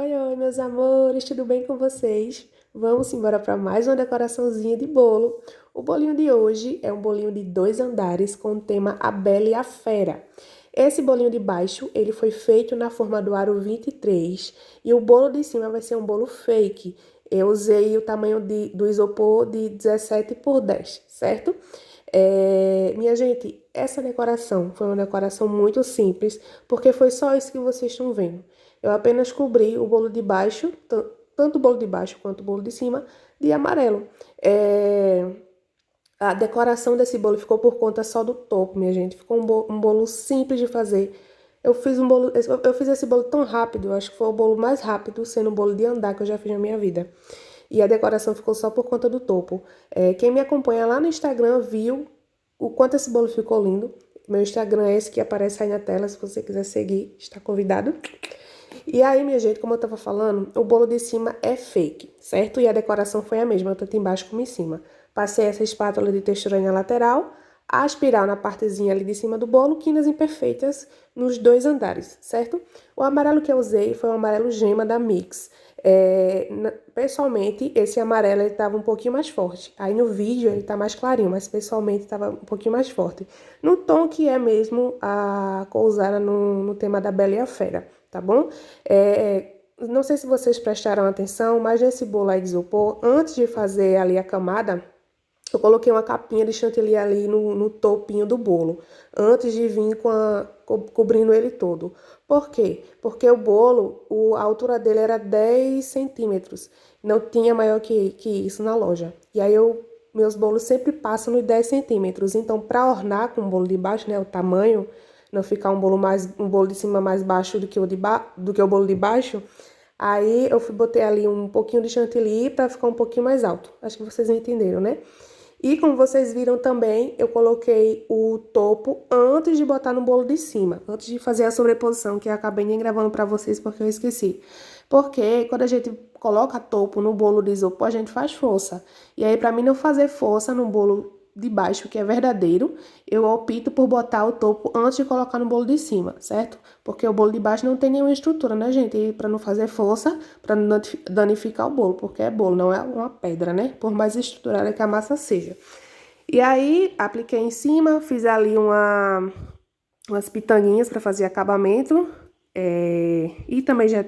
Oi, oi, meus amores, tudo bem com vocês? Vamos embora para mais uma decoraçãozinha de bolo. O bolinho de hoje é um bolinho de 2 andares com o tema A Bela e a Fera. Esse bolinho de baixo, ele foi feito na forma do aro 23 e o bolo de cima vai ser um bolo fake. Eu usei o tamanho do isopor de 17 por 10, certo? Minha gente, essa decoração foi uma decoração muito simples, porque foi só isso que vocês estão vendo. Eu apenas cobri o bolo de baixo, tanto o bolo de baixo quanto o bolo de cima, de amarelo. A decoração desse bolo ficou por conta só do topo, minha gente. Ficou um bolo simples de fazer. Eu fiz esse bolo tão rápido, eu acho que foi o bolo mais rápido, sendo o bolo de andar que eu já fiz na minha vida. E a decoração ficou só por conta do topo. Quem me acompanha lá no Instagram viu o quanto esse bolo ficou lindo. Meu Instagram é esse que aparece aí na tela, se você quiser seguir, está convidado. E aí, minha gente, como eu tava falando, o bolo de cima é fake, certo? E a decoração foi a mesma, tanto embaixo como em cima. Passei essa espátula de textura na lateral, a espiral na partezinha ali de cima do bolo, quinas imperfeitas nos 2 andares, certo? O amarelo que eu usei foi o amarelo gema da Mix. Pessoalmente, esse amarelo ele tava um pouquinho mais forte. Aí no vídeo ele tá mais clarinho, mas pessoalmente tava um pouquinho mais forte. No tom que é mesmo a cor usada no tema da Bela e a Fera, tá bom? Não sei se vocês prestaram atenção, mas nesse bolo aí de isopor, antes de fazer ali a camada, eu coloquei uma capinha de chantilly ali no topinho do bolo, antes de vir cobrindo ele todo. Por quê? Porque o bolo, a altura dele era 10 centímetros, não tinha maior que isso na loja. E aí meus bolos sempre passam nos 10 centímetros, então para ornar com o bolo de baixo, né, o tamanho, não ficar um bolo de cima mais baixo do que o bolo de baixo, aí eu botei ali um pouquinho de chantilly para ficar um pouquinho mais alto. Acho que vocês entenderam, né? E como vocês viram também, eu coloquei o topo antes de botar no bolo de cima, antes de fazer a sobreposição, que eu acabei nem gravando pra vocês porque eu esqueci. Porque quando a gente coloca topo no bolo de isopor, a gente faz força. E aí, pra mim não fazer força no bolo de baixo, que é verdadeiro, eu opto por botar o topo antes de colocar no bolo de cima, certo? Porque o bolo de baixo não tem nenhuma estrutura, né, gente? E pra não fazer força, pra não danificar o bolo, porque é bolo, não é uma pedra, né? Por mais estruturada que a massa seja. E aí, apliquei em cima, fiz ali umas pitanguinhas para fazer acabamento. E também já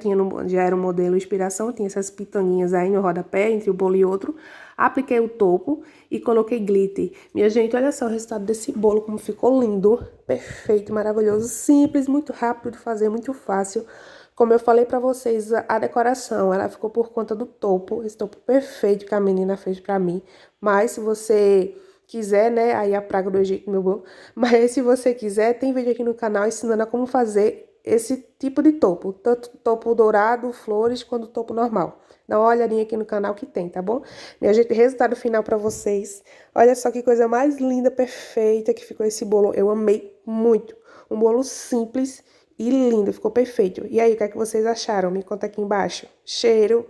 era um modelo inspiração, tinha essas pitanguinhas aí no rodapé, entre o bolo e outro. Apliquei o topo e coloquei glitter. Minha gente, olha só o resultado desse bolo, como ficou lindo, perfeito, maravilhoso, simples, muito rápido de fazer, muito fácil. Como eu falei pra vocês, a decoração, ela ficou por conta do topo, esse topo perfeito que a menina fez pra mim. Mas se você quiser, né, aí a praga do Egito, meu bolo. Mas se você quiser, tem vídeo aqui no canal ensinando a como fazer esse tipo de topo, tanto topo dourado, flores, quanto topo normal. Dá uma olhadinha aqui no canal que tem, tá bom? Minha gente, resultado final pra vocês. Olha só que coisa mais linda, perfeita que ficou esse bolo. Eu amei muito. Um bolo simples e lindo, ficou perfeito. E aí, o que é que vocês acharam? Me conta aqui embaixo. Cheiro!